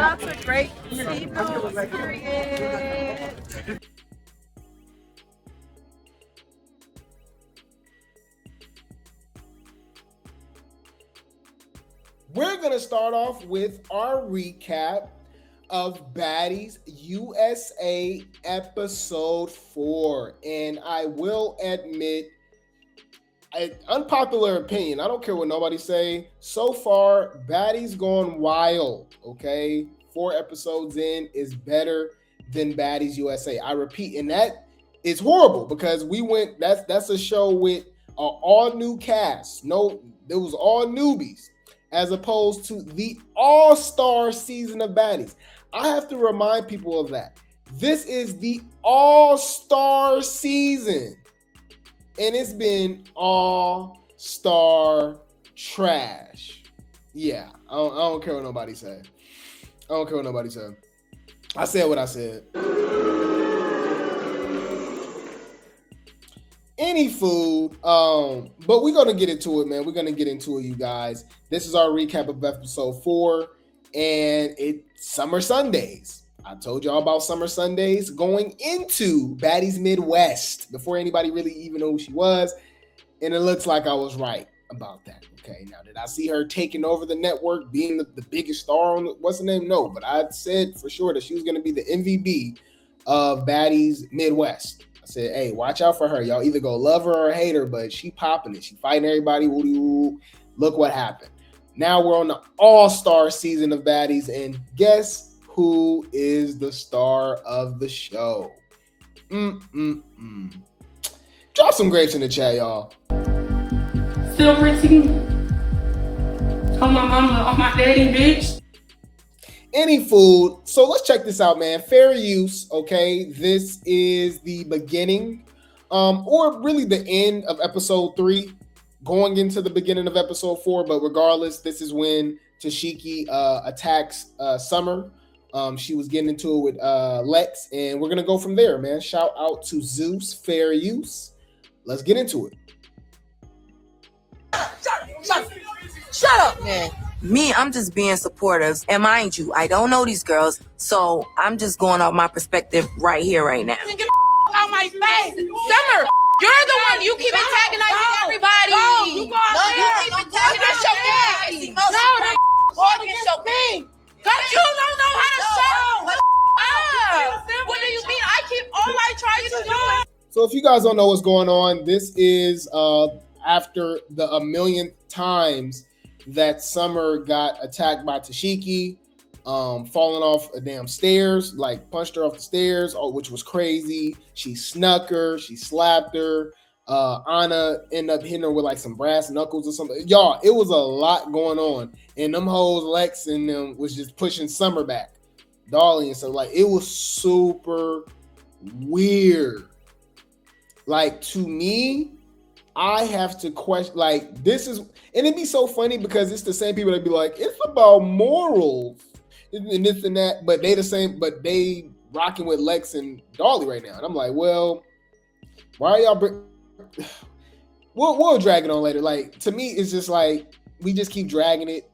out to Grape Tea. Period. We're going to start off with our recap of Baddies USA episode 4. And I will admit, an unpopular opinion, I don't care what nobody say, so far, Baddies gone wild, okay? 4 episodes in is better than Baddies USA. I repeat, and that is horrible because that's a show with an all-new cast. No, it was all newbies, as opposed to the all-star season of Baddies. I have to remind people of that. This is the all-star season. And it's been all-star trash. Yeah, I don't care what nobody said. I said what I said. Any food, but we're gonna get into it, man. We're gonna get into it, you guys. This is our recap of episode 4, and it's Summer Sundays. I told y'all about Summer Sundays going into Baddies Midwest before anybody really even knew who she was, and it looks like I was right about that. Okay, now did I see her taking over the network, being the biggest star on what's the name? No, but I said for sure that she was gonna be the MVP of Baddies Midwest. Said, hey, watch out for her. Y'all either go love her or hate her, but she popping it. She fighting everybody. Woody-woo. Look what happened. Now we're on the all-star season of Baddies, and guess who is the star of the show? Drop some grapes in the chat, y'all. Silver tea. On my mama, on my daddy, bitch. Any food. So let's check this out, man. Fair use. Okay, this is the beginning, or really the end of episode 3, going into the beginning of episode 4. But regardless, this is when Tesehki attacks Summer. She was getting into it with Lex, and we're gonna go from there, man. Shout out to Zeus. Fair use. Let's get into it. Shut up, man. Me, I'm just being supportive. And mind you, I don't know these girls, so I'm just going off my perspective right here, right now. Get out my face. Summer, you're the one. You keep antagonizing everybody. No, you keep antagonizing. No, that's against your king. Because you don't know how to show. What do you mean? All I try to do. So if you guys don't know what's going on, this is after the 1,000,000th times that Summer got attacked by Tesehki, falling off a damn stairs, like punched her off the stairs, which was crazy. She snuck her, she slapped her. Ahna ended up hitting her with like some brass knuckles or something. Y'all, it was a lot going on. And them hoes, Lex and them, was just pushing Summer back. Dolly and stuff. Like, it was super weird. Like, to me, I have to question, like, this is, and it'd be so funny because it's the same people that be like, it's about morals and this and that, but they the same, but they rocking with Lex and Dolly right now. And I'm like, well, why are y'all we'll drag it on later. Like, to me, it's just like, we just keep dragging it.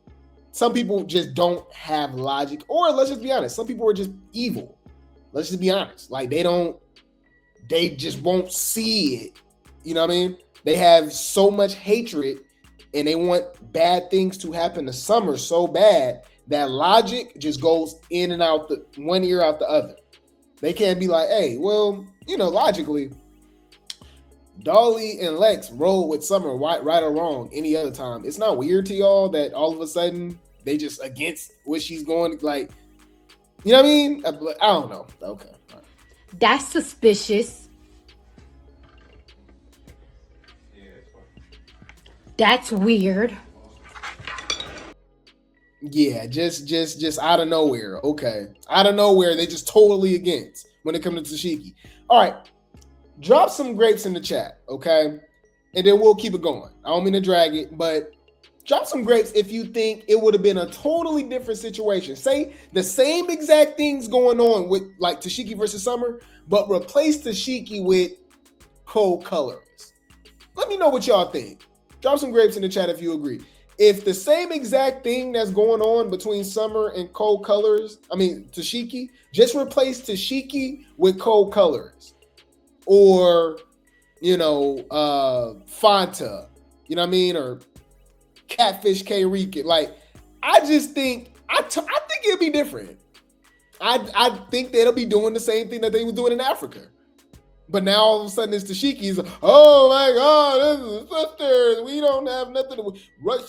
Some people just don't have logic, or let's just be honest, some people are just evil. Let's just be honest. Like, they just won't see it. You know what I mean? They have so much hatred and they want bad things to happen to Summer so bad that logic just goes in and out the one ear out the other. They can't be like, hey, well, you know, logically, Dolly and Lex roll with Summer right or wrong any other time. It's not weird to y'all that all of a sudden they just against what she's going, like, you know what I mean? I don't know. Okay. All right. That's suspicious. That's weird. Yeah, just out of nowhere. Okay. Out of nowhere, they just totally against when it comes to Tesehki. All right. Drop some grapes in the chat, okay? And then we'll keep it going. I don't mean to drag it, but drop some grapes if you think it would have been a totally different situation. Say the same exact things going on with like Tesehki versus Summer, but replace Tesehki with co-colorist. Let me know what y'all think. Drop some grapes in the chat if you agree. if the same exact thing that's going on between Summer and Cold Colors, Tesehki, just replace Tesehki with Cold Colors, or Fanta, you know what I mean, or Catfish K Rican. Like, I just think I think it'll be different. I think they'll be doing the same thing that they were doing in Africa. But now all of a sudden it's Tesehki's, oh my God, this is sisters. We don't have nothing to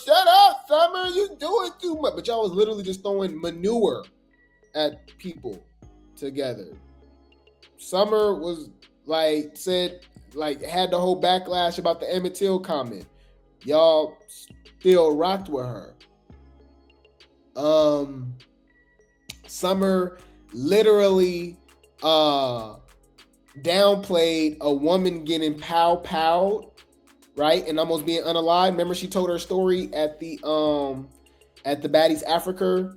shut up, Summer, you doing too much. But y'all was literally just throwing manure at people together. Summer was had the whole backlash about the Emmett Till comment. Y'all still rocked with her. Summer literally downplayed a woman getting pow-powed, right, and almost being unalive. Remember, she told her story at the Baddies Africa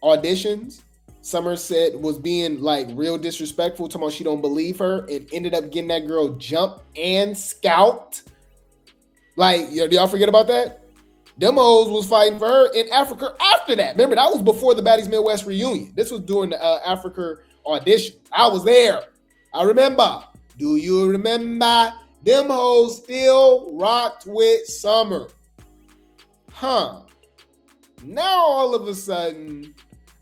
auditions. Summer said was being real disrespectful, talking about she don't believe her, and ended up getting that girl jumped and scalped. Do y'all forget about that? Them hoes was fighting for her in Africa after that. Remember, that was before the Baddies Midwest reunion. This was during the Africa audition. I was there. I remember. Do you remember? Them hoes still rocked with Summer. Huh. Now all of a sudden,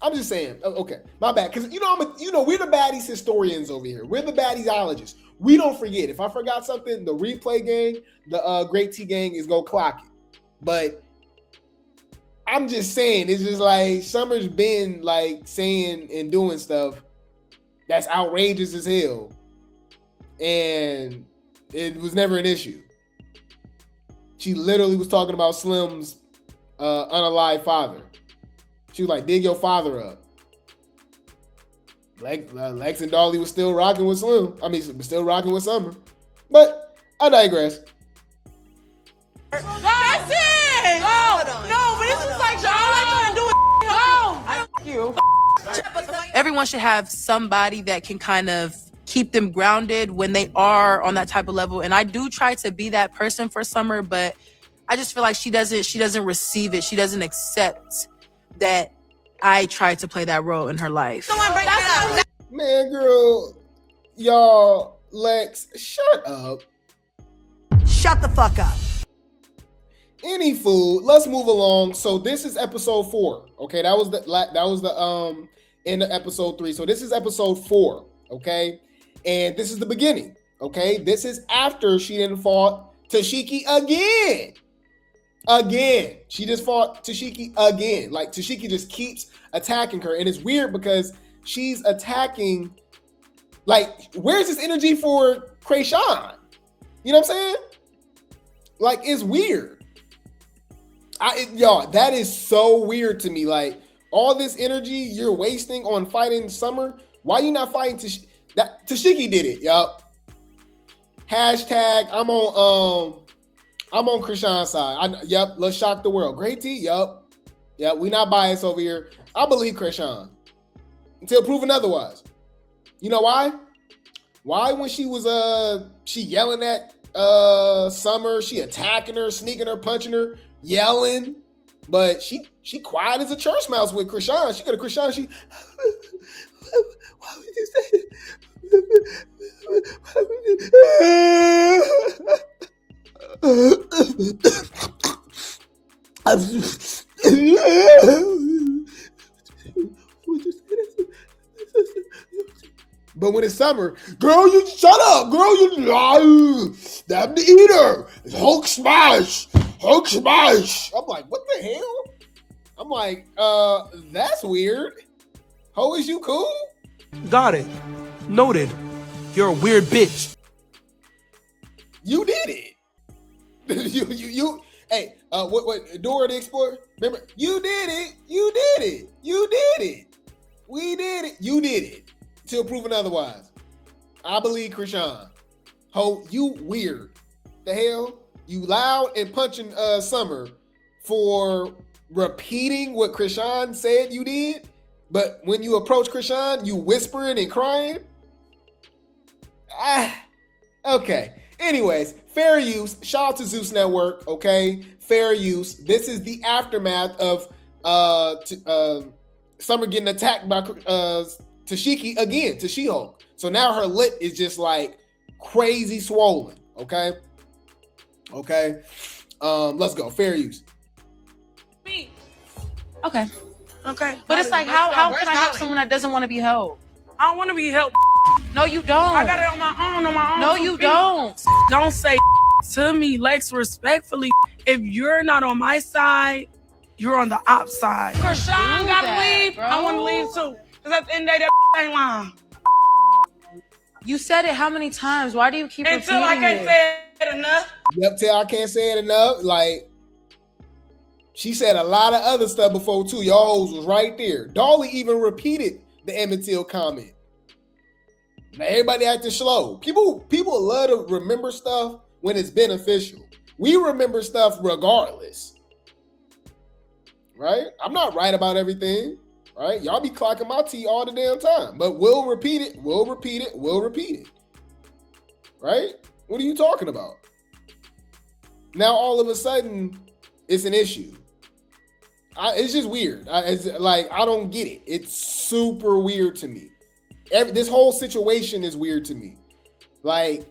I'm just saying, okay, my bad. Because we're the Baddies historians over here. We're the Baddiesologists. We don't forget. If I forgot something, the replay gang, the Grape Tea gang is gonna clock it. But I'm just saying, it's just Summer's been saying and doing stuff that's outrageous as hell, and it was never an issue. She literally was talking about Slim's unalive father. She was like, dig your father up. Lex and Dolly was still rocking with Slim. Still rocking with Summer. But I digress. That's it! No, but this is all I can do is you. Everyone should have somebody that can kind of keep them grounded when they are on that type of level. And I do try to be that person for Summer, but I just feel like she doesn't receive it. She doesn't accept that I try to play that role in her life. Man, girl, y'all, Lex, shut up. Shut the fuck up. Anywho, let's move along. So this is episode 4. Okay, that was the end of episode 3. So this is episode 4. Okay, and this is the beginning. Okay, this is after she didn't fought Tesehki again. She just fought Tesehki again. Tesehki just keeps attacking her, and it's weird because she's attacking. Where's this energy for Chrisean? You know what I'm saying? It's weird. Y'all, that is so weird to me. All this energy you're wasting on fighting Summer, why you not fighting Tesehki? Tesehki did it, y'all. Hashtag I'm on Chrisean's side. Yep, let's shock the world. Grape Tea, yep. We not biased over here. I believe Chrisean until proven otherwise. You know why? Why when she was she yelling at Summer, she attacking her, sneaking her, punching her, yelling, but she quiet as a church mouse with Chrisean. She go to Chrisean, she why would you say But when it's Summer, girl, you shut up, girl, you stab the eater, Hulk smash. I'm like, what the hell? I'm like, that's weird. Ho, is you cool? Got it. Noted. You're a weird bitch. You did it. you. Hey, what? Dora the Explorer. Remember? You did it. We did it. You did it. Till proven otherwise. I believe Chrisean. Ho, you weird. The hell? You loud and punching Summer for repeating what Chrisean said you did, but when you approach Chrisean, you whispering and crying. Okay. Anyways, fair use. Shout out to Zeus Network, okay? fair use. This is the aftermath of Summer getting attacked by Tesehki again, to She-Hulk. So now her lip is just like crazy swollen. Okay. Let's go. Fair use. Okay. Okay. But it's like, how can I help someone that doesn't want to be helped? I don't want to be helped. No, you don't. I got it on my own. No, you don't. Don't say to me, Lex, respectfully. If you're not on my side, you're on the op side. Chrisean gotta leave. Bro. I want to leave too. Because at the end of the day, that ain't lying. You said it how many times? Why do you keep repeating Until I can't say it enough. Yep, till I can't say it enough. Like, she said a lot of other stuff before too. Y'all hoes was right there. Dolly even repeated the Emmett Till comment. Now everybody acting slow. People love to remember stuff when it's beneficial. We remember stuff regardless. Right? I'm not right about everything. Right? Y'all be clocking my tea all the damn time. But we'll repeat it. Right? What are you talking about? Now all of a sudden, it's an issue. It's just weird. It's like, I don't get it. It's super weird to me. This whole situation is weird to me. Like,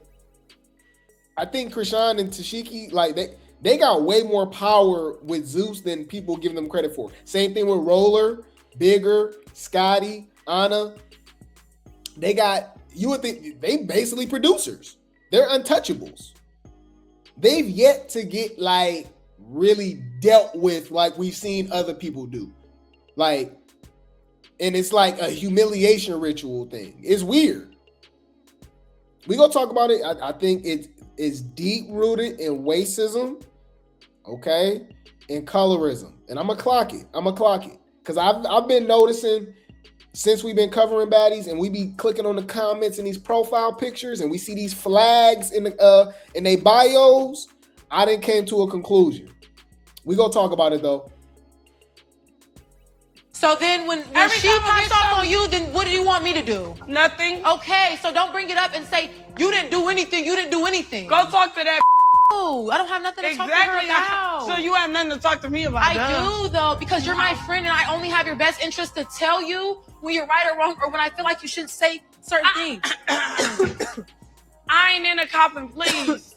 I think Chrisean and Tesehki, like, they got way more power with Zeus than people give them credit for. Same thing with Roller, Bigger, Scotty, Ahna. You would think they basically producers. They're untouchables. They've yet to get like really dealt with like we've seen other people do. Like, and it's like a humiliation ritual thing. It's weird. We gonna talk about it. I think it is deep rooted in racism, okay, and colorism. And I'm gonna clock it. Because I've been noticing since we've been covering baddies and we be clicking on the comments and these profile pictures and we see these flags in their bios, I didn't came to a conclusion. We gonna talk about it though. So then when she pops off on you, then what do you want me to do? Nothing. Okay, so don't bring it up and say, you didn't do anything. Go talk to that. Oh, I don't have nothing to talk to her about. So you have nothing to talk to me about. I do though, because you're my friend and I only have your best interest to tell you when you're right or wrong or when I feel like you shouldn't say certain things. I ain't in a copping, please.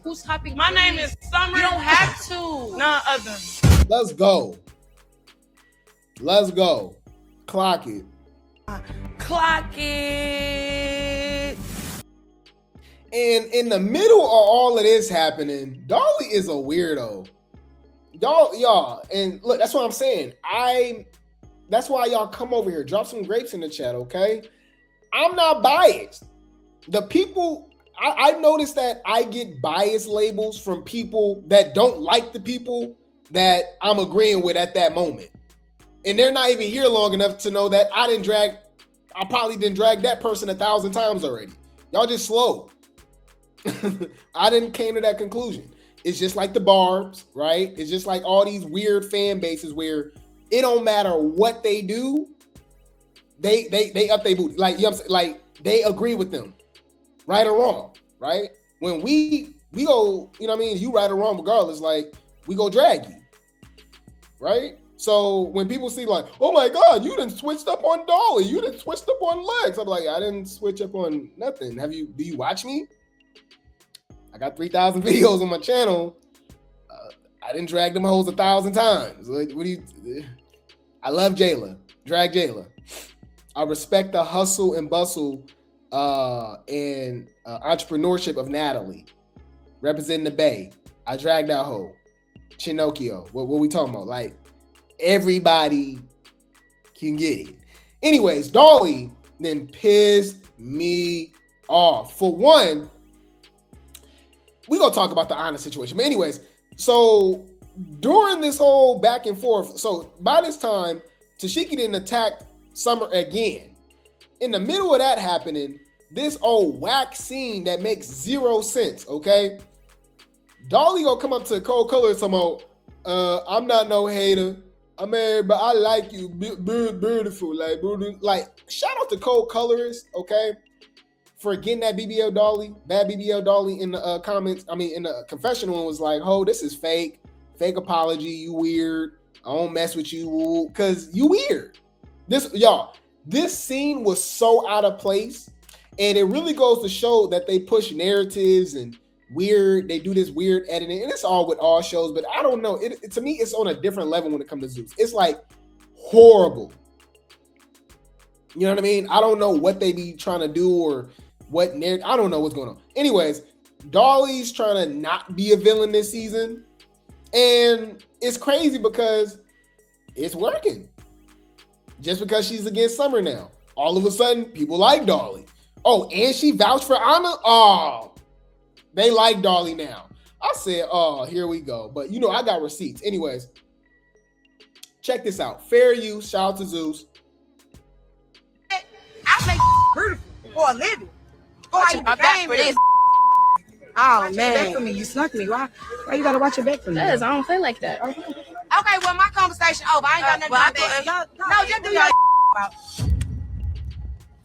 Who's copying? My name is Summer. You don't have to. None other. Let's go. Clock it. And in the middle of all of this happening, Dolly is a weirdo. Y'all, and look, that's what I'm saying. That's why y'all come over here. Drop some grapes in the chat, okay? I'm not biased. The people, I've noticed that I get bias labels from people that don't like the people that I'm agreeing with at that moment. And they're not even here long enough to know that I probably didn't drag that person 1,000 times already. Y'all just slow. I didn't came to that conclusion. It's just like the Barbs, right? It's just like all these weird fan bases where it don't matter what they do, they up their booty. Like, you know what I'm saying? Like, they agree with them, right or wrong, right? When we go, you know what I mean? You right or wrong regardless, like, we go drag you, right? So when people see like, oh my God, you done switched up on Dolly, you done switched up on Lex, I'm like, I didn't switch up on nothing. Do you watch me? I got 3,000 videos on my channel. I didn't drag them hoes 1,000 times. Like, I love Jayla. Drag Jayla. I respect the hustle and bustle and entrepreneurship of Natalie. Representing the Bay. I dragged that hoe. Chinocchio. What we talking about? Like, everybody can get it. Anyways, Dolly then pissed me off. For one, we're going to talk about the Ahna situation. But anyways, so during this whole back and forth, so by this time, Tesehki didn't attack Summer again. In the middle of that happening, this old whack scene that makes zero sense, okay? Dolly gonna come up to Cold Color and talking about, I'm not no hater. I mean, but I like you, beautiful, like shout out to Cold Colorist, okay, for getting that BBL Dolly, bad BBL Dolly in the comments. I mean, in the confessional, was like, oh, this is fake. fake apology. You weird. I don't mess with you because you weird. This scene was so out of place, and it really goes to show that they push narratives and weird. They do this weird editing, and it's all with all shows. But I don't know. To me, it's on a different level when it comes to Zeus. It's like horrible. You know what I mean? I don't know what they be trying to do or what narrative. I don't know what's going on. Anyways, Dolly's trying to not be a villain this season, and it's crazy because it's working. Just because she's against Summer now, all of a sudden people like Dolly. Oh, and she vouched for Ahna. Oh, they like Dolly now. I said, oh, here we go. But you know, I got receipts. Anyways, check this out. Fair use. Shout out to Zeus. I make beautiful for a living. Watch your back for this. Oh Back man. for me. You snuck me. Why you gotta watch your back for me? Because I don't feel like that. Okay, well my conversation over. I ain't got nothing to do with that. No, just do your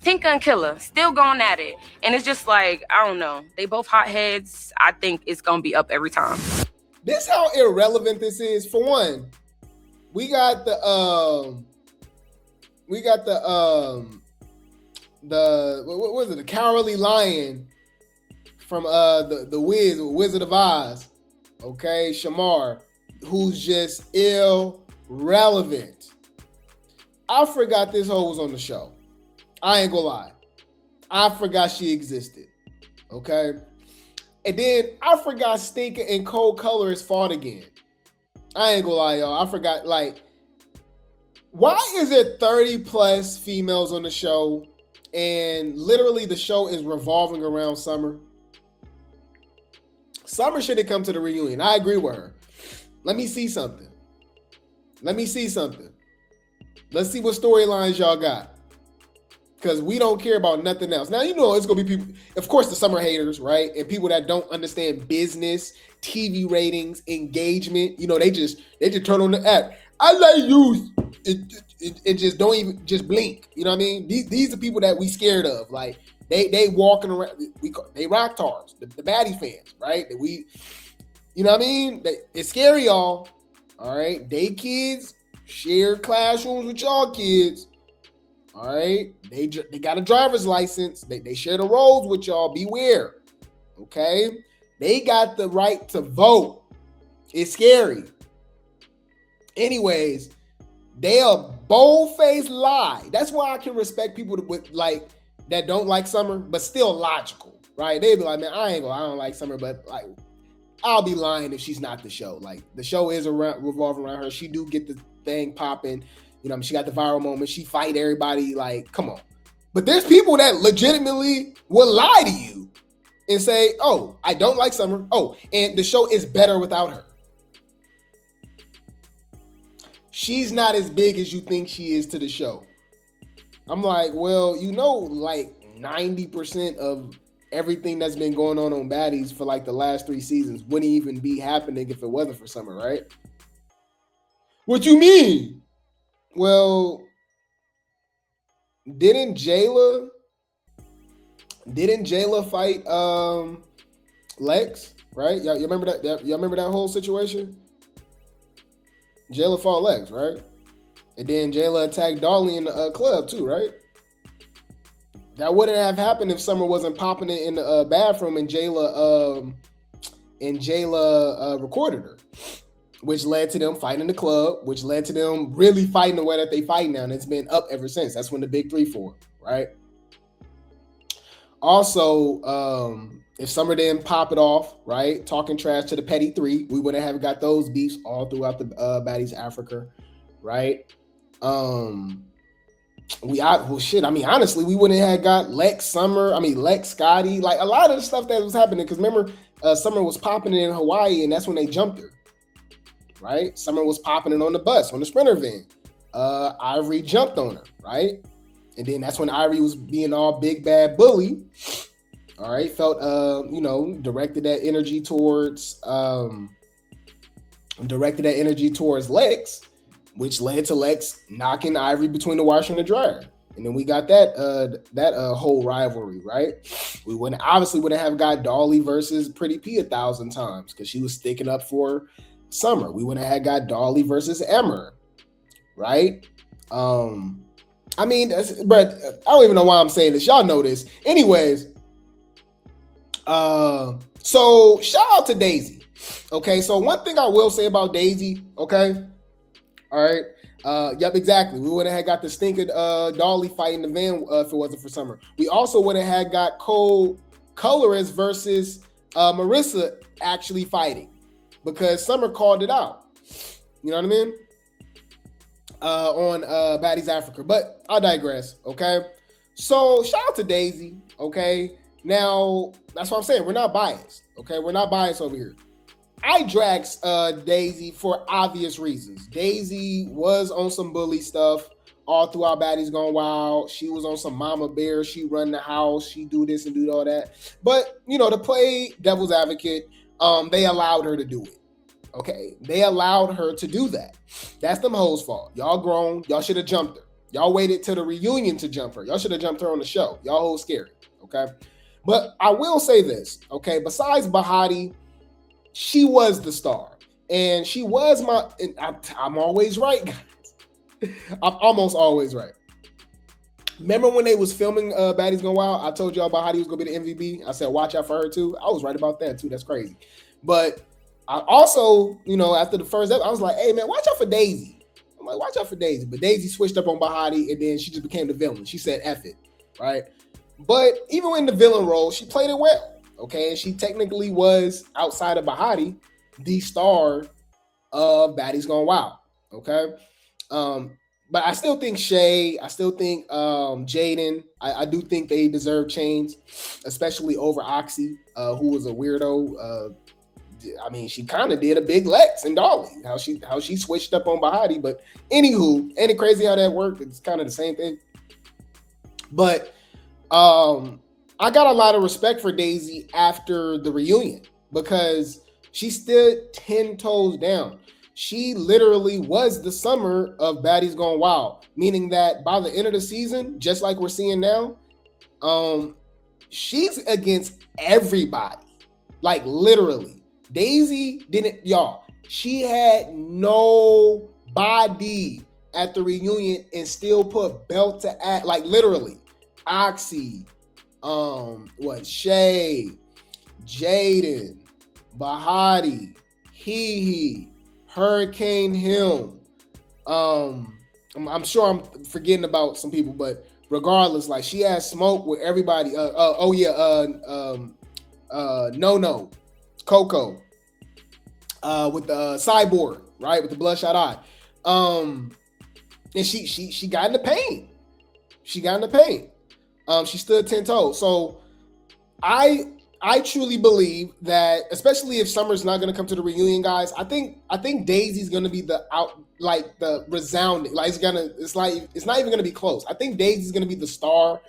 Tinker and Killer still going at it, and it's just like, I don't know, they both hotheads. I think it's gonna be up every time. This how irrelevant this is. For one, we got the what was it, the Cowardly Lion from the Wizard of Oz, okay, Shamar, who's just irrelevant. I forgot this hoe was on the show. I ain't gonna lie. I forgot she existed. Okay. And then I forgot Stinker and Cold Colors fought again. I ain't gonna lie, y'all. I forgot, like, why is there 30 plus females on the show and literally the show is revolving around Summer? Summer should have come to the reunion. I agree with her. Let me see something. Let's see what storylines y'all got. Because we don't care about nothing else. Now, you know, it's going to be people, of course, the Summer haters, right? And people that don't understand business, TV ratings, engagement. You know, they just turn on the app. I like you. It just don't even, just blink. You know what I mean? These are people that we scared of. Like, they walking around, they rock stars, the baddie fans, right? That we, you know what I mean? It's scary, y'all. All right? They kids share classrooms with y'all kids. All right, they got a driver's license. They share the roads with y'all. Beware, okay? They got the right to vote. It's scary. Anyways, they a bold-faced lie. That's why I can respect people that don't like Summer, but still logical, right? They be like, man, I don't like Summer, but like, I'll be lying if she's not the show. Like, the show is revolving around her. She do get the thing popping. You know, she got the viral moment. She fight everybody. Like, come on. But there's people that legitimately will lie to you and say, oh, I don't like Summer. Oh, and the show is better without her. She's not as big as you think she is to the show. I'm like, well, you know, like 90% of everything that's been going on Baddies for like the last 3 seasons wouldn't even be happening if it wasn't for Summer, right? What you mean? Well, didn't Jayla fight Lex, right? Y'all remember that? Y'all remember that whole situation? Jayla fought Lex, right? And then Jayla attacked Dolly in the club too, right? That wouldn't have happened if Summer wasn't popping it in the bathroom and Jayla recorded her. Which led to them fighting the club, which led to them really fighting the way that they fight now. And it's been up ever since. That's when the big 3 formed, right? Also, if Summer didn't pop it off, right, talking trash to the petty 3, we wouldn't have got those beefs all throughout the Baddies Africa, right? Honestly, we wouldn't have got Lex, Scotty, like a lot of the stuff that was happening. Because remember, Summer was popping it in Hawaii, and that's when they jumped her. Right? Summer was popping it on the bus, on the Sprinter van. Ivory jumped on her, right? And then that's when Ivory was being all big bad bully. All right, felt directed that energy towards Lex, which led to Lex knocking Ivory between the washer and the dryer. And then we got that whole rivalry, right? We wouldn't have got Dolly versus Pretty P 1,000 times because she was sticking up for Summer. We would have had got Dolly versus Emmer, right? I mean, but I don't even know why I'm saying this. Y'all know this. Anyways, so shout out to Daisy. Okay, so one thing I will say about Daisy, okay, all right, yep, exactly. We would have had got the stinking Dolly fight in the van if it wasn't for Summer. We also would have had got Cole Colorist versus Marissa actually fighting because Summer called it out. You know what I mean? On Baddies Africa, but I digress. Okay, so shout out to Daisy. Okay, now that's what I'm saying. We're not biased. Okay, we're not biased over here. I dragged Daisy for obvious reasons. Daisy was on some bully stuff all throughout Baddies Gone Wild. She was on some mama bear. She run the house. She do this and do all that. But you know, to play devil's advocate, they allowed her to do it. Okay, they allowed her to do that. That's them hoes' fault. Y'all grown. Y'all should have jumped her. Y'all waited till the reunion to jump her. Y'all should have jumped her on the show. Y'all hoes scary. Okay, but I will say this. Okay, besides Bahati, she was the star, and she was my. And I'm always right, guys. I'm almost always right. Remember when they was filming Baddies Gone Wild? I told y'all Bahati was gonna be the MVP. I said watch out for her too. I was right about that too. That's crazy, but. I also, you know, after the first episode, I was like, hey, man, watch out for Daisy. I'm like, watch out for Daisy. But Daisy switched up on Bahati, and then she just became the villain. She said, F it, right? But even in the villain role, she played it well, okay? And she technically was, outside of Bahati, the star of Baddies Gone Wild, okay? But I still think Shay, I still think Jaden, I do think they deserve chains, especially over Oxy, who was a weirdo. I mean, she kind of did a big Lex and Dolly, how she switched up on Bahati. But anywho, ain't it crazy how that worked? It's kind of the same thing. But I got a lot of respect for Daisy after the reunion because she stood 10 toes down. She literally was the Summer of Baddies Gone Wild, meaning that by the end of the season, just like we're seeing now, she's against everybody, like literally. Daisy didn't, y'all, she had no body at the reunion and still put belt to ass, like literally. Oxy, Shay, Jaden, Bahati, Hee, Hurricane Him. I'm sure I'm forgetting about some people, but regardless, like she had smoke with everybody. No, Coco, with the cyborg, right, with the bloodshot eye, and she got in the paint. She stood 10 toes. So I truly believe that, especially if Summer's not going to come to the reunion, guys, I think Daisy's going to be the resounding, like it's not even going to be close. I think Daisy's going to be the star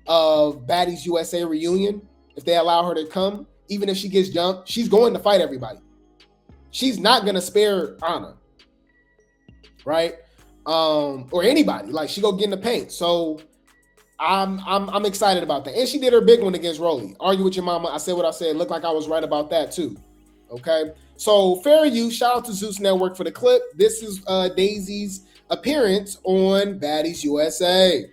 of Baddies USA reunion if they allow her to come. Even if she gets jumped, she's going to fight everybody. She's not gonna spare Ahna, right? Or anybody. Like she go get in the paint. So I'm excited about that. And she did her big one against Rollie. Argue with your mama. I said what I said. Looked like I was right about that too. Okay. So fair use. Shout out to Zeus Network for the clip. This is Daisy's appearance on Baddies USA.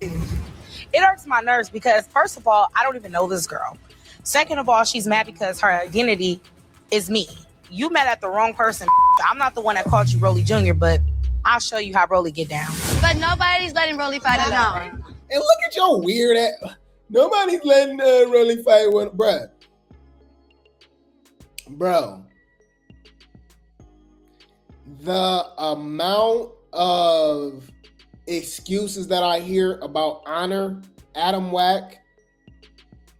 It irks my nerves because, first of all, I don't even know this girl. Second of all, she's mad because her identity is me. You mad at the wrong person. I'm not the one that called you Rollie Jr., but I'll show you how Rollie get down. But nobody's letting Rollie fight alone. And look at your weird ass. Nobody's letting Rollie fight with, bro. The amount of excuses that I hear about Honor, Adam Wack,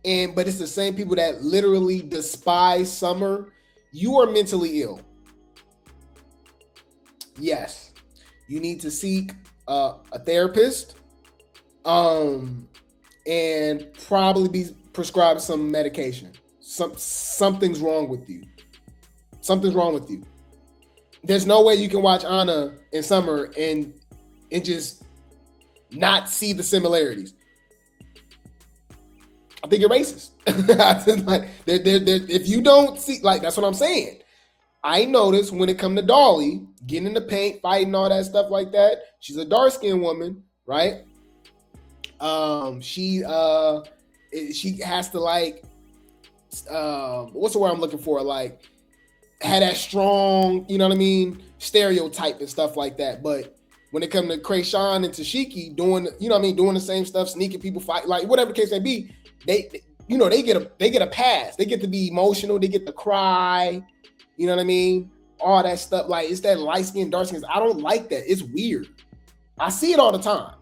but it's the same people that literally despise Summer. You are mentally ill. Yes, you need to seek a therapist, and probably be prescribed some medication. Something's wrong with you. Something's wrong with you. There's no way you can watch Ahna and Summer and just not see the similarities. I think you're racist. Like, if you don't see, like, that's what I'm saying. I noticed when it come to Dolly getting in the paint, fighting, all that stuff like that. She's a dark skinned woman, right? She has to like, what's the word I'm looking for? Like, had that strong, you know what I mean, stereotype and stuff like that. But when it come to Chrisean and Tesehki doing, you know what I mean, doing the same stuff, sneaking people, fight, like whatever the case may be, they you know, they get a pass. They get to be emotional. They get to cry. You know what I mean? All that stuff. Like, it's that light skin, dark skin. I don't like that. It's weird. I see it all the time.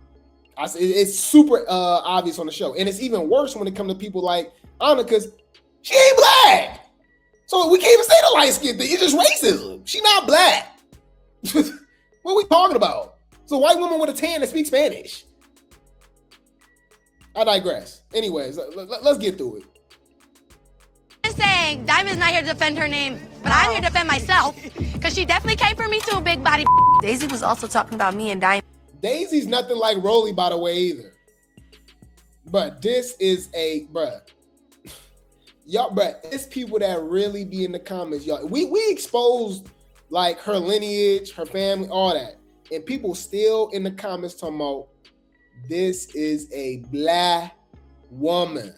It's super obvious on the show. And it's even worse when it comes to people like Ahna, because she ain't black. So we can't even say the light skin thing. It's just racism. She not black. What are we talking about? It's a white woman with a tan that speaks Spanish. I digress. Anyways, let's get through it. I'm saying Diamond's not here to defend her name, but I'm here to defend myself, because she definitely came for me too, big body. Daisy was also talking about me and Diamond. Daisy's nothing like Rollie, by the way, either. But this is bruh. Y'all, bruh, it's people that really be in the comments, y'all. We exposed like her lineage, her family, all that. And people still in the comments talking about this is a black woman.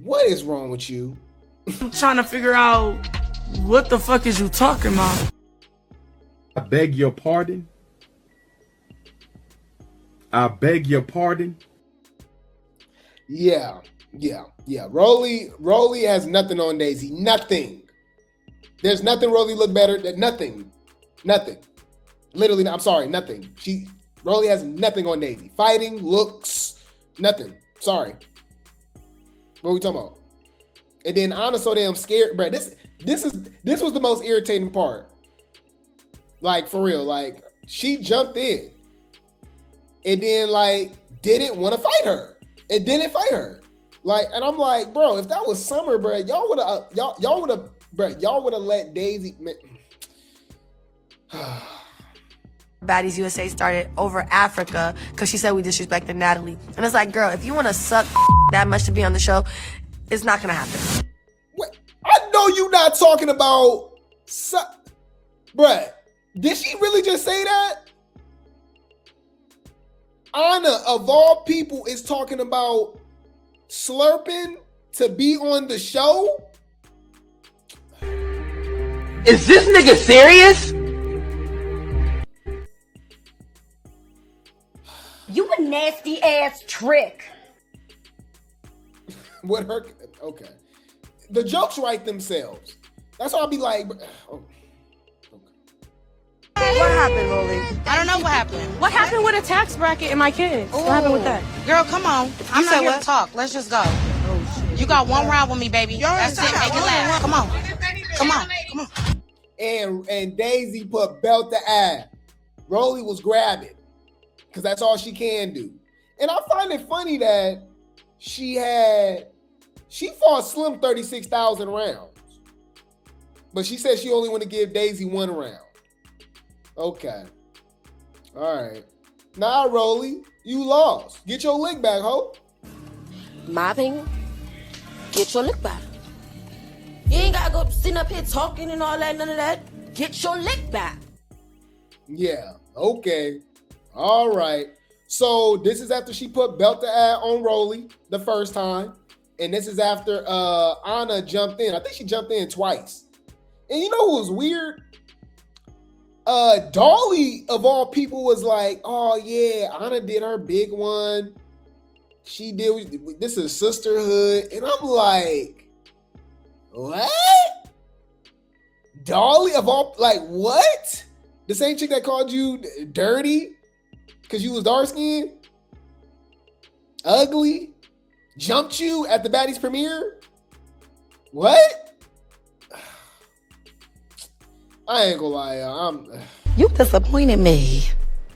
What is wrong with you? I'm trying to figure out what the fuck is you talking about? I beg your pardon. I beg your pardon. Yeah. Rollie has nothing on Daisy. Nothing. There's nothing Rollie look better than nothing. Literally, I'm sorry, nothing. Rollie has nothing on Daisy. Fighting, looks, nothing. Sorry. What are we talking about? And then Ahna so damn scared, bro. This was the most irritating part. Like, for real, like, she jumped in and then like didn't want to fight her. It didn't fight her. Like, and I'm like, bro, if that was Summer, bro, y'all would have let Daisy. Baddies USA started over Africa because she said we disrespected Natalie. And it's like, girl, if you want to suck that much to be on the show, it's not going to happen. Wait, I know you not talking about bruh, did she really just say that? Ahna, of all people, is talking about slurping to be on the show? Is this nigga serious? You a nasty ass trick. What her? Okay. The jokes write themselves. That's why I'll be like, oh. What happened, Rollie? I don't know what happened. What happened with a tax bracket and my kids? What happened with that? Girl, come on. I'm not here to talk. Let's just go. Oh, shit. You got one round with me, baby. That's it. Make it last. Come on. And Daisy put belt to ass. Rollie was grabbing because that's all she can do. And I find it funny that she fought Slim 36,000 rounds, but she said she only want to give Daisy one round. Okay. All right. Nah, Rollie, you lost. Get your lick back, ho. My opinion, get your lick back. You ain't gotta go sitting up here talking and all that, none of that. Get your lick back. Yeah, okay. All right. So this is after she put belt to ass on Rollie the first time. And this is after Ahna jumped in. I think she jumped in twice. And you know what was weird? Dolly, of all people, was like, oh yeah, Ahna did her big one. She did, this is sisterhood. And I'm like, what? Dolly, of all, like, what? The same chick that called you dirty because you was dark skinned, ugly, jumped you at the Baddies premiere? What? I ain't gonna lie, y'all. You disappointed me.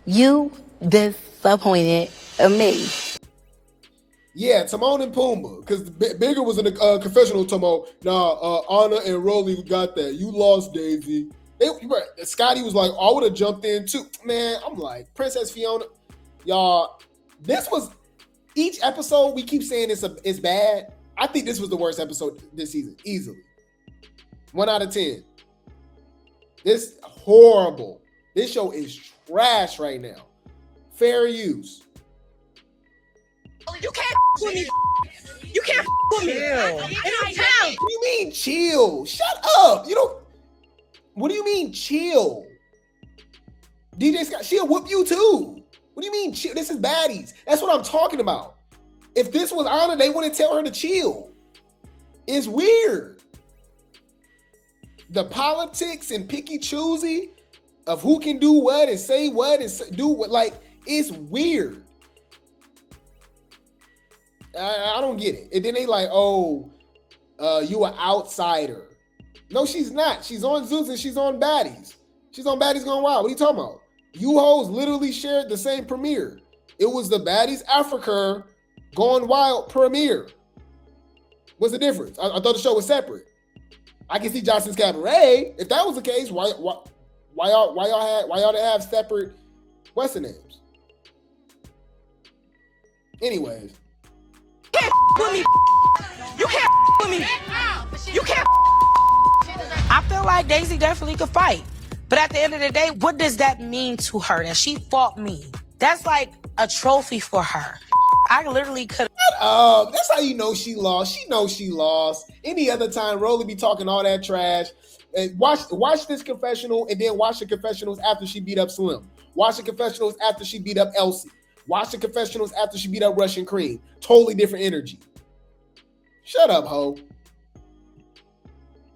You disappointed me. Yeah, Timon and Pumbaa, because Bigger was in the confessional talking about, nah, Ahna and Rollie got that. You lost, Daisy. Scotty was like, I would have jumped in too. Man, I'm like, Princess Fiona, y'all, this was, each episode we keep saying it's bad. I think this was the worst episode this season, easily. 1 out of 10. This horrible. This show is trash right now. Fair use. You can't with me. You can't with me. What do you mean chill? Shut up. You don't. What do you mean chill? DJ Scott, she'll whoop you too. What do you mean chill? This is baddies. That's what I'm talking about. If this was Ahna, they wouldn't tell her to chill. It's weird. The politics and picky choosy of who can do what and say what and do what, like, it's weird. I don't get it. And then they like, oh, you an outsider. No, she's not. She's on Zeus and she's on Baddies. She's on Baddies Gone Wild. What are you talking about? You hoes literally shared the same premiere. It was the Baddies Africa Gone Wild premiere. What's the difference? I thought the show was separate. I can see Johnson's Cabaret. If that was the case, why y'all have separate what's the names? Anyways. You can't with me. You can't with me. You can't. I feel like Daisy definitely could fight. But at the end of the day, what does that mean to her? That she fought me. That's like a trophy for her. I literally could. That's how you know she lost. She knows she lost. Any other time, Rollie be talking all that trash. And watch this confessional and then watch the confessionals after she beat up Slim. Watch the confessionals after she beat up Elsie. Watch the confessionals after she beat up Russian Cream. Totally different energy. Shut up, ho.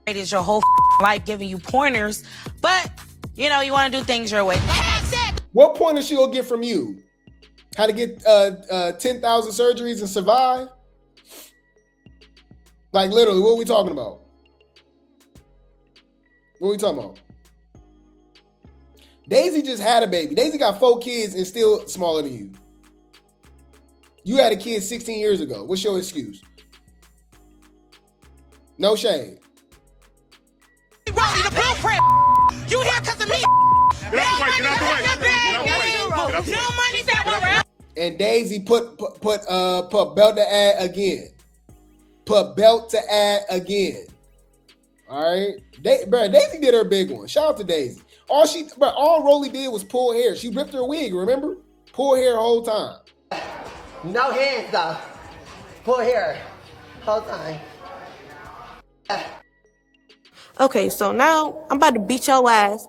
It is your whole life giving you pointers, but you know you want to do things your way. What pointers she gonna get from you? How to get 10,000 surgeries and survive? Like literally, what are we talking about? What are we talking about? Daisy just had a baby. Daisy got 4 kids and still smaller than you. You had a kid 16 years ago. What's your excuse? No shade. Rollie, the blueprint. You here because of me. And Daisy put belt to add again. Put belt to add again. All right, Daisy did her big one. Shout out to Daisy. All Rollie did was pull hair. She ripped her wig. Remember, pull hair the whole time. No hands though. Pull hair, whole time. Okay, so now I'm about to beat your ass.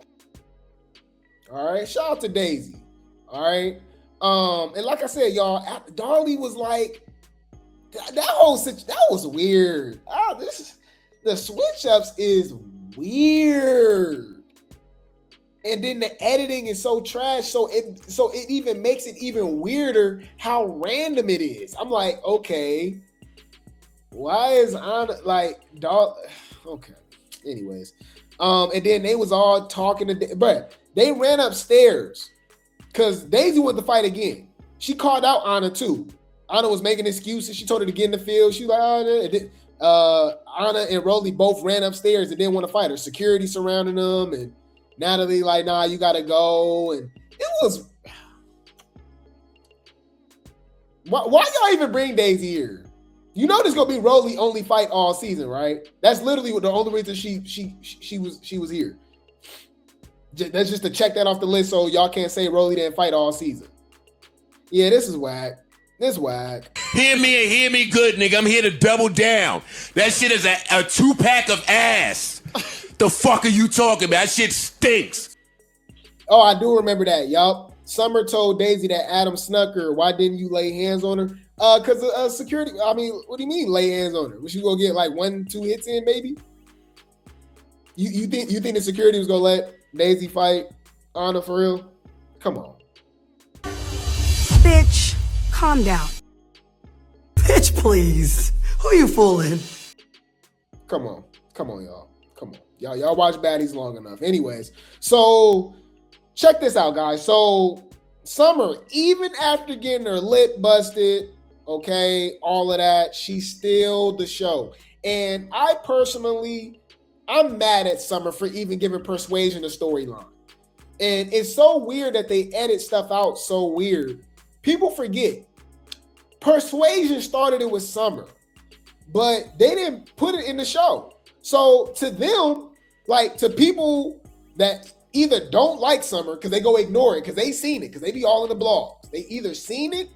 All right, shout out to Daisy. All right, and like I said, y'all, Darlie was like that whole situation. That was weird. The switch ups is weird. And then the editing is so trash, so it even makes it even weirder how random it is. I'm like, okay, why is Ahna like dog? Okay, anyways, and then they was all talking to, but they ran upstairs because Daisy wanted to fight again. She called out Ahna too. Ahna was making excuses. She told her to get in the field. She was like, Ahna and Rollie both ran upstairs and didn't want to fight her. Security surrounding them, and Natalie like, nah, you gotta go. And it was, why y'all even bring Daisy here? You know there's gonna be Rollie only fight all season, right? That's literally the only reason she was here. That's just to check that off the list so y'all can't say Rollie didn't fight all season. Yeah, this is whack. This whack. Hear me and hear me good, nigga. I'm here to double down. That shit is a 2-pack of ass. The fuck are you talking about? That shit stinks. Oh, I do remember that, y'all. Summer told Daisy that Adam snuck her. Why didn't you lay hands on her? Because of security. I mean, what do you mean lay hands on her? Was she gonna get like 1-2 hits in, maybe? You think the security was gonna let Daisy fight Ahna for real? Come on. Bitch, calm down. Bitch, please. Who you fooling? Come on, y'all. Come on. Y'all watch Baddies long enough. Anyways, so check this out, guys. So Summer, even after getting her lip busted, okay, all of that, she's still the show. And I'm mad at Summer for even giving Persuasion a storyline. And it's so weird that they edit stuff out so weird. People forget. Persuasion started it with Summer, but they didn't put it in the show. So to them, Like, to people that either don't like Summer because they go ignore it because they seen it because they be all in the blogs. They either seen it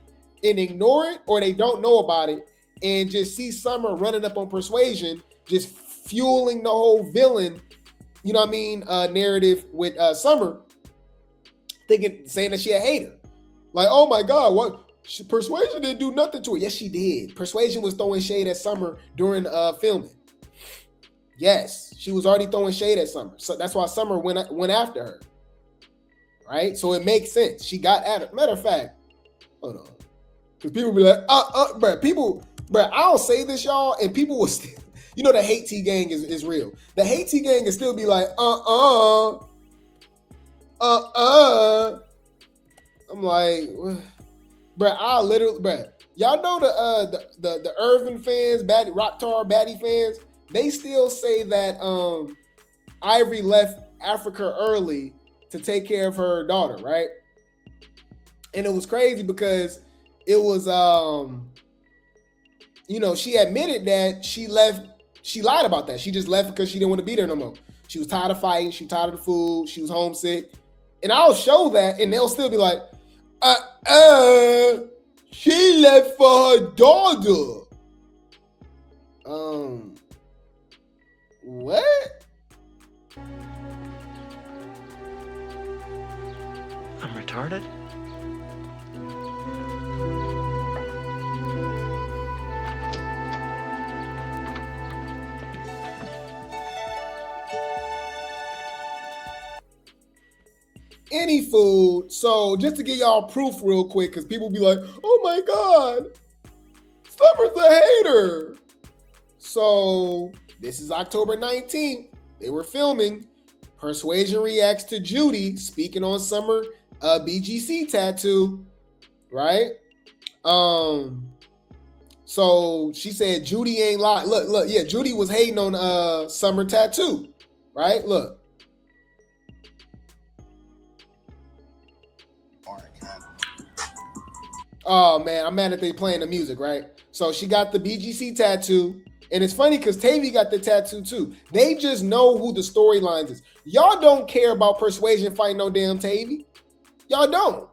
and ignore it, or they don't know about it and just see Summer running up on Persuasion, just fueling the whole villain, you know what I mean, narrative with Summer, saying that she a hater. Like, oh my God, what? Persuasion didn't do nothing to her. Yes, she did. Persuasion was throwing shade at Summer during filming. Yes, she was already throwing shade at Summer. So that's why Summer went after her. Right? So it makes sense. She got at her. Matter of fact, hold on. Because people be like, bruh, I don't say this, y'all, and people will still, you know, the hate T gang is real. The hate T gang can still be like, I'm like, bruh, I literally, bruh, y'all know the Irvin fans, Rocktar Baddie fans, they still say that Ivory left Africa early to take care of her daughter, right? And it was crazy because it was, you know, she admitted that she left. She lied about that. She just left because she didn't want to be there no more. She was tired of fighting. She was tired of the food. She was homesick. And I'll show that, and they'll still be like, she left for her daughter. What? I'm retarded? Any food. So just to get y'all proof real quick, because people be like, oh my God, Summer's a hater. So this is October 19th. They were filming. Persuasion reacts to Judy speaking on Summer BGC tattoo, right? So she said Judy ain't lying. Look, yeah, Judy was hating on Summer tattoo, right? Look. Oh man, I'm mad that they playing the music, right? So she got the BGC tattoo, and it's funny because Tavy got the tattoo too. They just know who the storylines is. Y'all don't care about Persuasion fighting no damn Tavy. Y'all don't.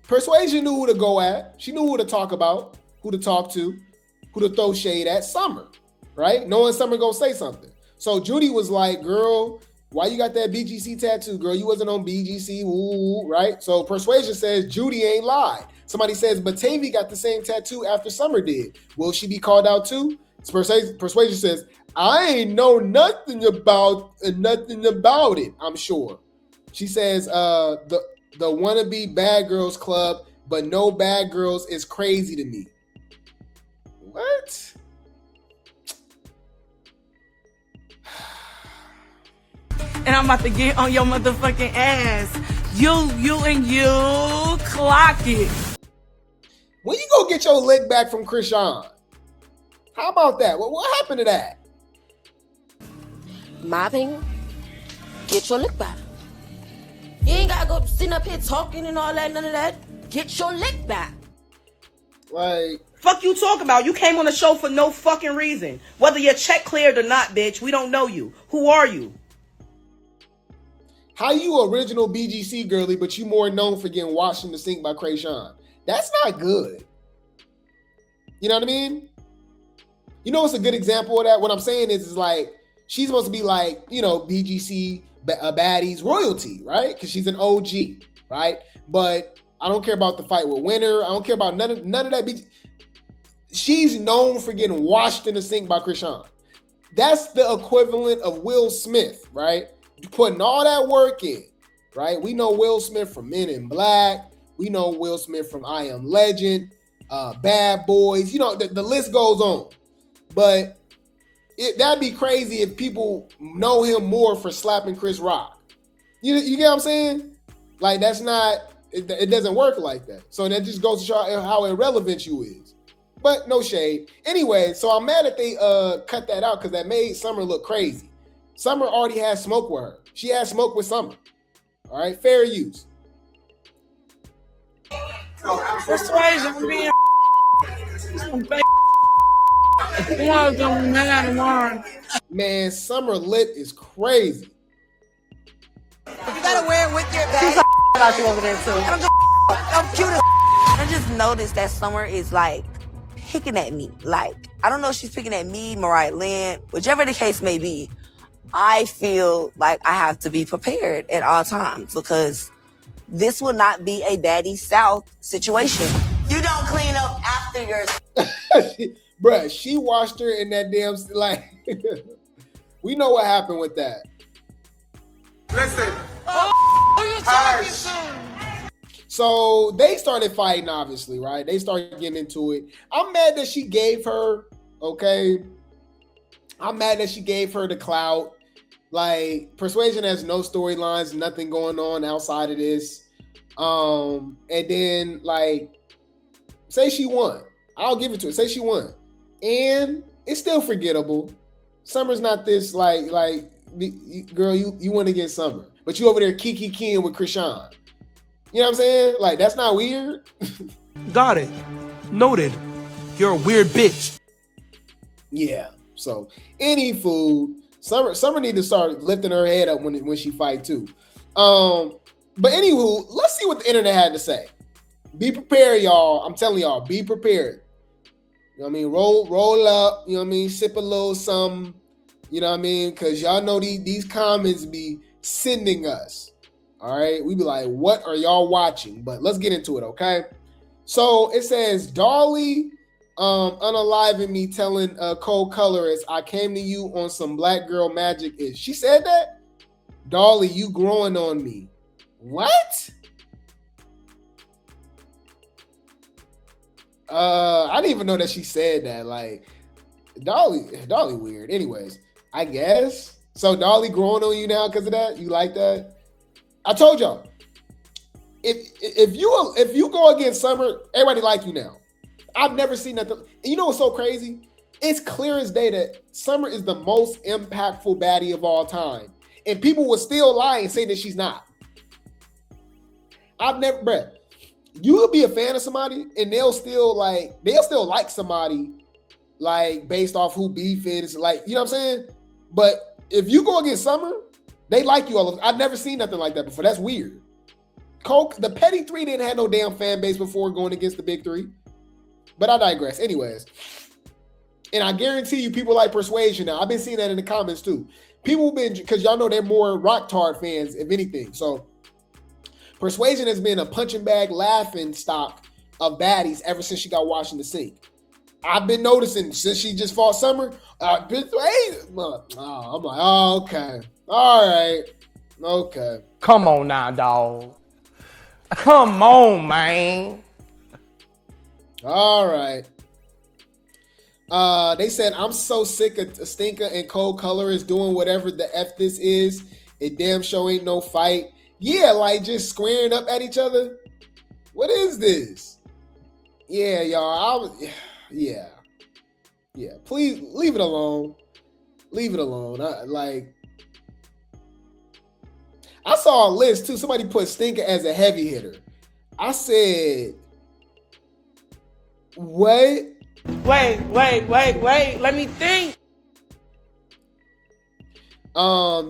Persuasion knew who to go at. She knew who to talk about, who to talk to, who to throw shade at. Summer, right? Knowing Summer gonna say something. So Judy was like, girl, why you got that BGC tattoo, girl? You wasn't on BGC, woo, right? So Persuasion says Judy ain't lied. Somebody says, but Tavy got the same tattoo after Summer did. Will she be called out too? Persuasion says, I ain't know nothing about it, I'm sure. She says, the wannabe bad girls club, but no bad girls is crazy to me. What? And I'm about to get on your motherfucking ass. You clock it. When you go get your lick back from Chrisean? How about that? What happened to that? Mopping, get your lick back. You ain't gotta go sitting up here talking and all that, none of that. Get your lick back. Like, fuck you talking about? You came on the show for no fucking reason. Whether your check cleared or not, bitch, we don't know you. Who are you? How you original BGC girly, but you more known for getting washed in the sink by Chrisean? That's not good. You know what I mean? You know what's a good example of that? What I'm saying is like, she's supposed to be like, you know, BGC baddies royalty, right? Because she's an OG, right? But I don't care about the fight with Winter. I don't care about none of that. She's known for getting washed in the sink by Chrisean. That's the equivalent of Will Smith, right? Putting all that work in, right? We know Will Smith from Men in Black. We know Will Smith from I Am Legend, Bad Boys. You know, the list goes on. But that'd be crazy if people know him more for slapping Chris Rock. You get what I'm saying? Like, that's not, it doesn't work like that. So that just goes to show how irrelevant you is. But no shade. Anyway, so I'm mad that they cut that out because that made Summer look crazy. Summer already had smoke with her. She had smoke with Summer. All right, fair use. Persuasion being mad tomorrow. Man, Summer Lit is crazy. You gotta wear it with your bag. About you over there too. I'm cute as I just noticed that Summer is like picking at me. Like, I don't know if she's picking at me, Mariah Lynn, whichever the case may be. I feel like I have to be prepared at all times because this will not be a Daddy South situation. You don't clean up after your. Bruh, she washed her in that damn, like, we know what happened with that. Listen. So they started fighting, obviously, right? They started getting into it. I'm mad that she gave her, okay? I'm mad that she gave her the clout. Like, Persuasion has no storylines, nothing going on outside of this. And then, like, say she won. I'll give it to her. Say she won. And it's still forgettable. Summer's not this, like, girl, you went against Summer. But you over there kiki-keying with Chrisean. You know what I'm saying? Like, that's not weird. Got it. Noted. You're a weird bitch. Yeah. So, any food. Summer need to start lifting her head up when she fight too. But anywho, let's see what the internet had to say. Be prepared, y'all. I'm telling y'all, be prepared. You know what I mean? Roll up. You know what I mean? Sip a little something. You know what I mean? Because y'all know these comments be sending us. All right? We be like, what are y'all watching? But let's get into it, okay? So it says, Dolly unaliving me telling co-colorist, I came to you on some black girl magic ish. She said that? Dolly, you growing on me. What? I didn't even know that she said that. Like, Dolly weird. Anyways, I guess. So Dolly growing on you now because of that? You like that? I told y'all. If you go against Summer, everybody like you now. I've never seen nothing. You know what's so crazy? It's clear as day that Summer is the most impactful baddie of all time. And people will still lie and say that she's not. Bruh, you will be a fan of somebody and they'll still like somebody like based off who beef is, like, you know what I'm saying? But if you go against Summer, they like you all of. I've never seen nothing like that before. That's weird. The Petty Three didn't have no damn fan base before going against the Big Three. But I digress. Anyways, and I guarantee you people like Persuasion now. I've been seeing that in the comments too. People have been, because y'all know they're more Rock Tard fans, if anything. So Persuasion has been a punching bag laughing stock of baddies ever since she got washed in the sink. I've been noticing since she just fought Summer. I'm like, oh, okay. All right. Okay. Come on now, dog. Come on, man. All right. They said, I'm so sick of Stinker and Cold Colorist doing whatever the F this is. It damn sure ain't no fight. Yeah, like just squaring up at each other. What is this? Yeah, y'all. Yeah. Please leave it alone. Leave it alone. I saw a list too. Somebody put Stinker as a heavy hitter. I said, what? Wait. Let me think.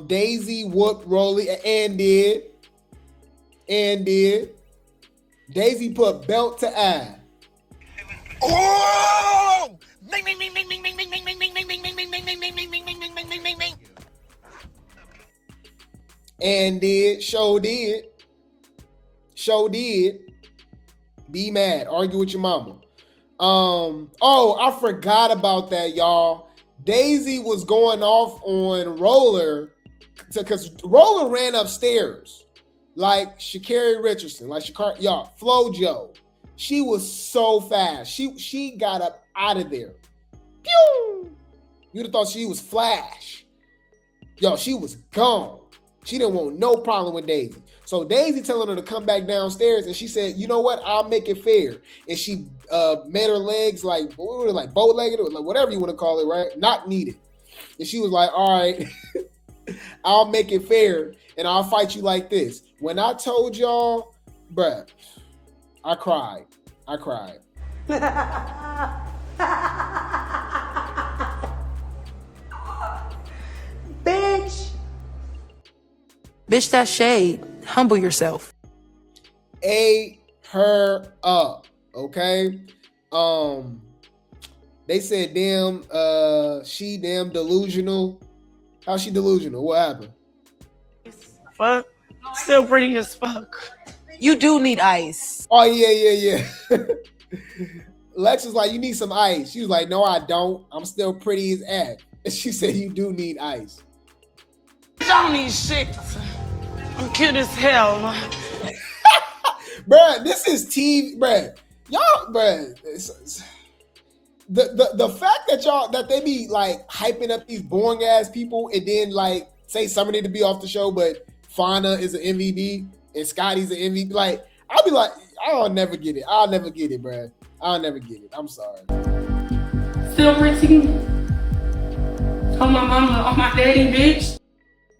Daisy whooped Rollie and did. Daisy put belt to eye. Oh! And did. Show did. Be mad. Argue with your mama. Oh, I forgot about that, y'all. Daisy was going off on Roller because Roller ran upstairs like Sha'Carri Richardson, like y'all, Flojo. She was so fast. She got up out of there. Pew! You'd have thought she was Flash. Yo, she was gone. She didn't want no problem with Daisy. So Daisy telling her to come back downstairs, and she said, "You know what? I'll make it fair." And she made her legs like bow-legged or like whatever you want to call it, right? Not needed. And she was like, "All right, I'll make it fair, and I'll fight you like this." When I told y'all, bruh, I cried. Bitch, that's shade. Humble yourself. Ate her up. Okay. They said, damn, she damn delusional. How's she delusional? What happened? Fuck. Still pretty as fuck. You do need ice. Oh, yeah. Lex was like, you need some ice. She was like, no, I don't. I'm still pretty as ass. And she said, you do need ice. I don't need shit. I'm cute as hell. Bruh, this is TV, bruh. Y'all, bruh. The fact that they be like hyping up these boring ass people and then like say somebody need to be off the show, but Fauna is an MVP and Scotty's an MVP. Like, I'll be like, I'll never get it. I'll never get it, bruh. I'll never get it. I'm sorry. Still pretty. On my mama, on my daddy, bitch.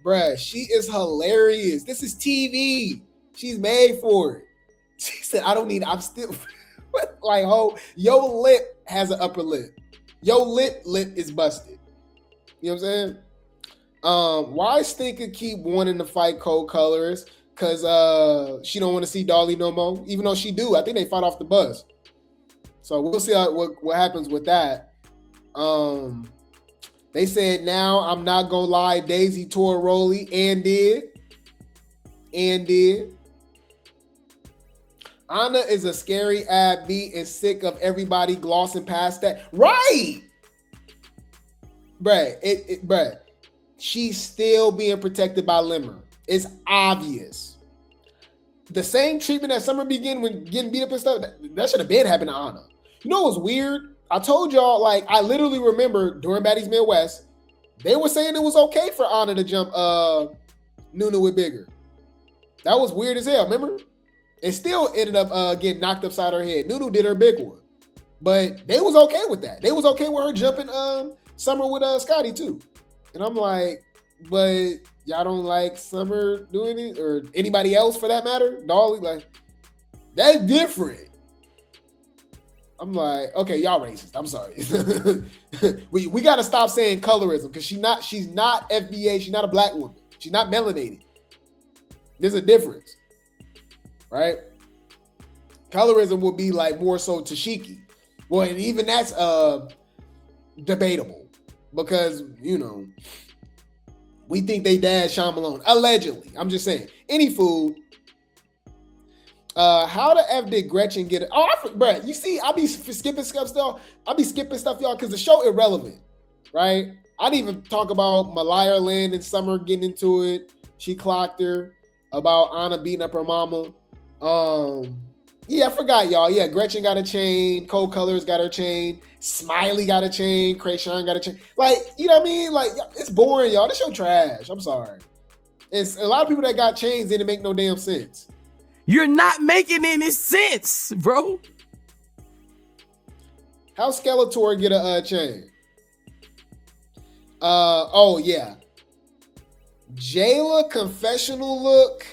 Bruh, she is hilarious. This is TV. She's made for it. She said, I don't need, I'm still, like, oh, your lip has an upper lip. Your lip is busted. You know what I'm saying? Why Stinker keep wanting to fight Cold Colors? Because she don't want to see Dolly no more. Even though she do. I think they fought off the bus. So we'll see what happens with that. They said now, I'm not going to lie, Daisy tore Rollie and did. Ahna is a scary ad beat and sick of everybody glossing past that. Right. Bruh, she's still being protected by Limmer. It's obvious. The same treatment that Summer began when getting beat up and stuff, that should have been happening to Ahna. You know what's weird? I told y'all, like, I literally remember during Baddies Midwest, they were saying it was okay for Ahna to jump Nunu with Bigger. That was weird as hell, remember? It still ended up getting knocked upside her head. Nunu did her big one. But they was okay with that. They was okay with her jumping Summer with Scotty too. And I'm like, but y'all don't like Summer doing it? Or anybody else for that matter? Dolly, like, that's different. I'm like, okay, y'all racist. I'm sorry. we got to stop saying colorism because she's not FBA. She's not a black woman. She's not melanated. There's a difference, right? Colorism would be like more so Tesehki. Well, and even that's debatable because, you know, we think they dad Shyamalan. Allegedly. I'm just saying. Any food. How the F did Gretchen get it? Oh, bruh, you see, I be skipping stuff, y'all. Because the show irrelevant, right? I didn't even talk about Malaya Land and Summer getting into it. She clocked her about Ahna beating up her mama. Yeah, I forgot, y'all. Yeah, Gretchen got a chain. Cold Colors got her chain. Smiley got a chain. Chrisean got a chain. Like, you know what I mean? Like, it's boring, y'all. This show trash. I'm sorry. It's a lot of people that got chains didn't make no damn sense. You're not making any sense, bro. How Skeletor get a chain? Oh yeah. Jayla confessional look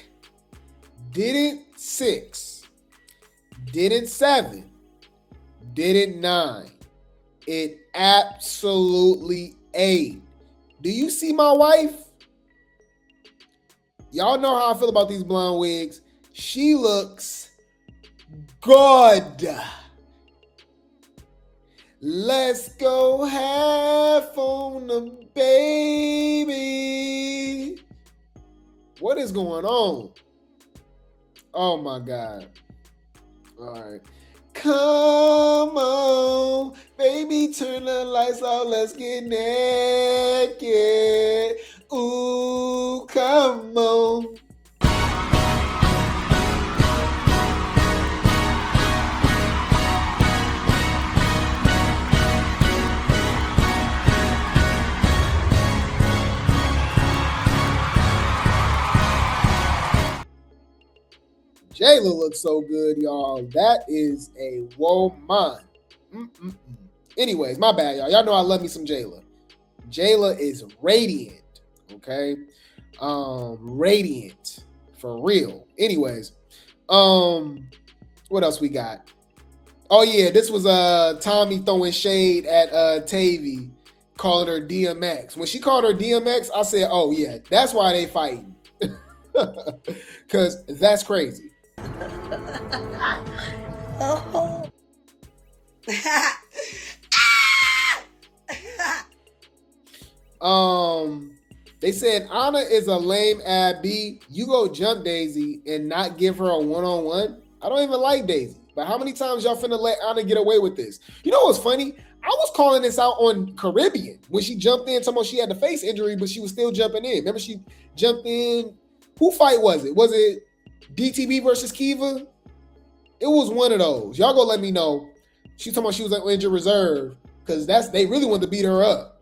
didn't 6, didn't 7, didn't 9. It absolutely 8. Do you see my wife? Y'all know how I feel about these blonde wigs. She looks good. Let's go half on the baby. What is going on? Oh my God. All right. Come on, baby, turn the lights off. Let's get naked. Ooh, come on. Jayla looks so good, y'all. That is a woman. Anyways, my bad, y'all. Y'all know I love me some Jayla. Jayla is radiant, okay? Radiant for real. Anyways, what else we got? Oh yeah, this was Tommy throwing shade at Tavy, calling her DMX. When she called her DMX, I said, oh yeah, that's why they fighting. Because that's crazy. They said Ahna is a lame Abby. You go jump Daisy and not give her a one-on-one. I don't even like Daisy. But how many times y'all finna let Ahna get away with this? You know what's funny? I was calling this out on Caribbean when she jumped in, talking about she had the face injury, but she was still jumping in. Remember she jumped in? Who fight was it? Was it DTB versus Kiva? It was one of those. Y'all go let me know. She talking about she was on injured reserve because they really wanted to beat her up.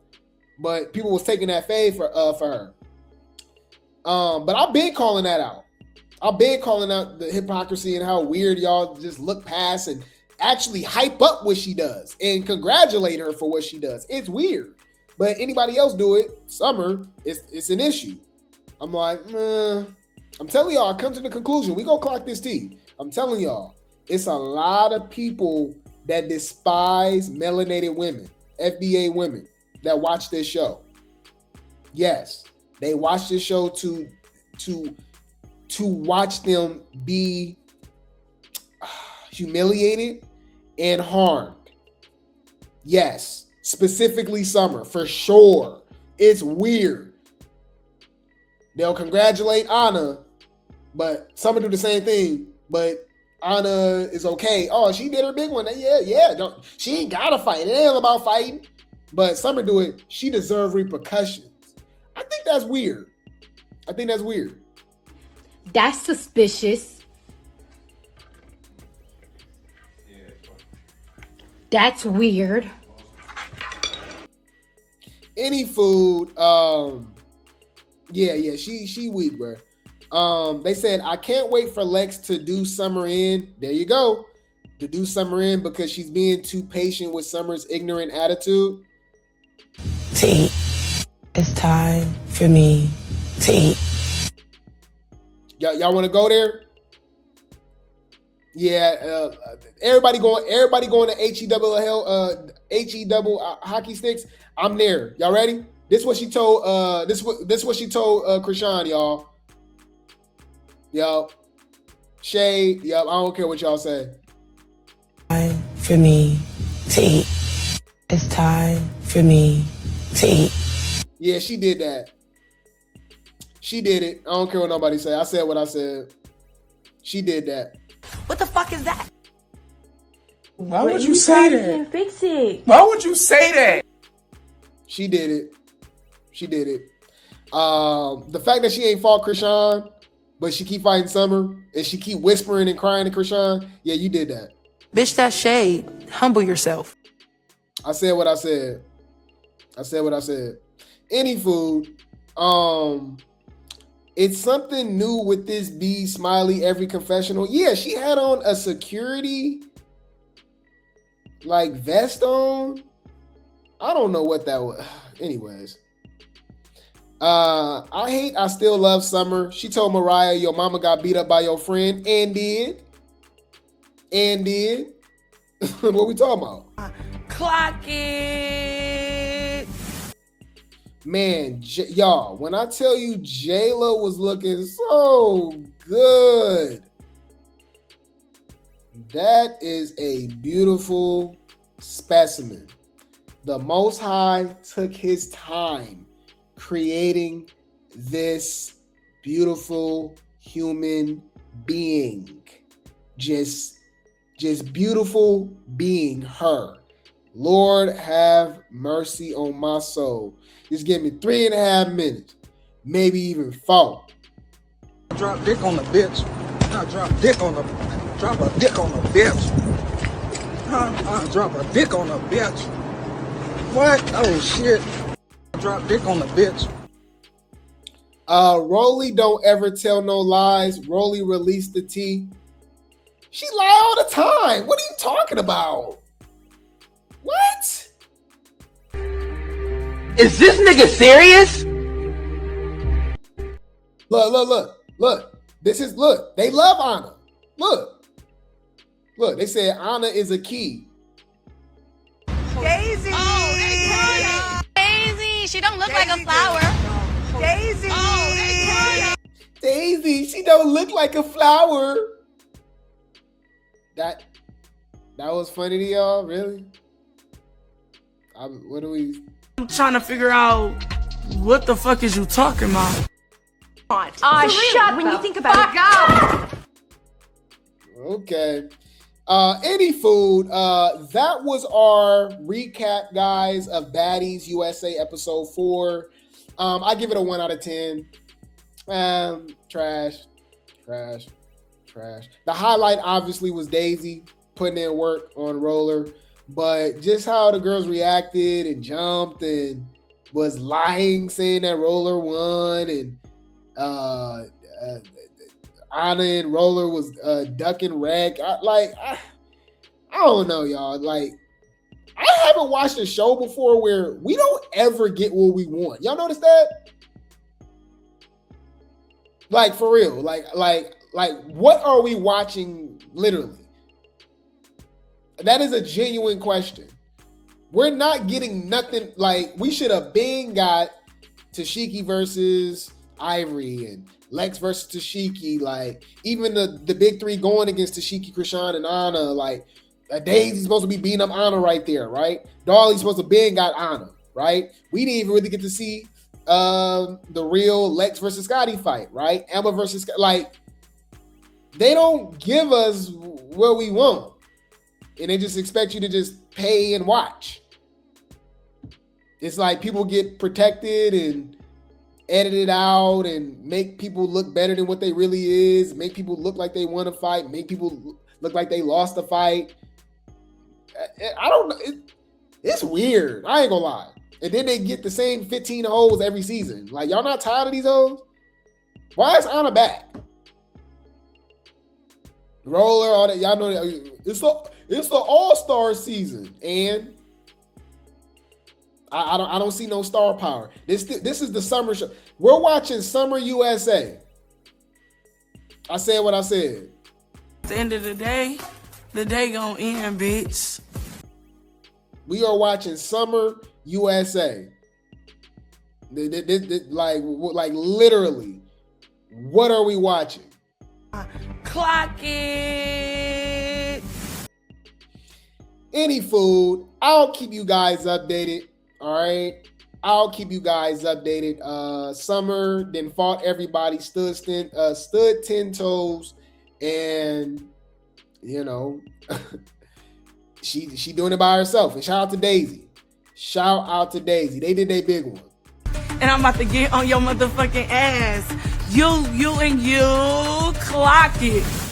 But people was taking that fade for her. But I've been calling that out. I've been calling out the hypocrisy and how weird y'all just look past and actually hype up what she does and congratulate her for what she does. It's weird. But anybody else do it, Summer, it's an issue. I'm like, I'm telling y'all, I come to the conclusion. We gonna clock this tea. I'm telling y'all, it's a lot of people that despise melanated women, FBA women, that watch this show. Yes, they watch this show to watch them be humiliated and harmed. Yes, specifically Summer, for sure. It's weird. They'll congratulate Ahna, but Summer do the same thing, but Ahna is okay. Oh, she did her big one. Yeah. She ain't gotta fight. It ain't all about fighting. But Summer do it. She deserves repercussions. I think that's weird. That's suspicious. That's weird. Any food, she weak, bro. They said, I can't wait for Lex to do Summer in. There you go. To do Summer in because she's being too patient with Summer's ignorant attitude. T, it's time for me to eat. Y'all want to go there? Yeah, everybody going to HE double hockey sticks. I'm there. Y'all ready? This what she told this what she told Chrisean, y'all. Yup. Shade. Yup. I don't care what y'all say. Time for me to eat. It's time for me to eat. Yeah, she did that. She did it. I don't care what nobody say. I said what I said. She did that. What the fuck is that? Why would you say that? Can't fix it. Why would you say that? She did it. The fact that she ain't fought Chrisean, but she keep fighting Summer, and she keep whispering and crying to Chrisean, yeah, you did that. Bitch, that's shade. Humble yourself. I said what I said. Any food. It's something new with this B Smiley every confessional. Yeah, she had on a security vest on. I don't know what that was. Anyways. I still love Summer. She told Mariah your mama got beat up by your friend and did. What we talking about? Clock it. Man, y'all, when I tell you Jayla was looking so good, that is a beautiful specimen. The Most High took his time creating this beautiful human being. Just beautiful being, her. Lord have mercy on my soul. Just give me 3.5 minutes, maybe even 4. Drop dick on the bitch. Drop a dick on the bitch. Drop a dick on the bitch. What? Oh shit. Drop dick on the bitch. Rollie don't ever tell no lies. Rollie released the tea. She lie all the time. What are you talking about? What? Is this nigga serious? Look. They love Ahna. Look. They said Ahna is a key. Daisy. Daisy, she don't look like a flower. Daisy. Daisy, she don't look like a flower. That was funny to y'all, really? What do we? I'm trying to figure out what the fuck is you talking about. Shut when you think about it. Okay. Any food. That was our recap, guys, of Baddies USA episode 4. I give it a 1 out of 10. Trash. The highlight obviously was Daisy putting in work on Roller, but just how the girls reacted and jumped and was lying, saying that Roller won, and Ahna and Roller was ducking wreck. I don't know, y'all. Like, I haven't watched a show before where we don't ever get what we want. Y'all notice that? Like, for real. Like, what are we watching literally? That is a genuine question. We're not getting nothing. Like, we should have been got Tesehki versus Ivory and Lex versus Tesehki. Like, even the big three going against Tesehki, Chrisean, and Ahna. Like, Daisy's supposed to be beating up Ahna right there, right? Dolly's supposed to been got Ahna, right? We didn't even really get to see the real Lex versus Scotty fight, right? Emma versus, like, they don't give us what we want, and they just expect you to just pay and watch. It's like people get protected and edited out and make people look better than what they really is, make people look like they won a fight, make people look like they lost a fight. I don't know. It's weird. I ain't gonna lie. And then they get the same 15 hoes every season. Like, y'all not tired of these hoes? Why is Ahna back? Roller, all that. Y'all know that. It's the all-star season. And I don't see no star power. This is the summer show. We're watching Summer USA. I said what I said. At the end of the day gonna end, bitch. We are watching Summer USA. Like literally, what are we watching? Clock it. Any food. I'll keep you guys updated. All right. I'll keep you guys updated. Summer then fought everybody, stood 10 toes, and you know, she doing it by herself. And shout out to Daisy. Shout out to Daisy. They did their big one. And I'm about to get on your motherfucking ass. You clock it.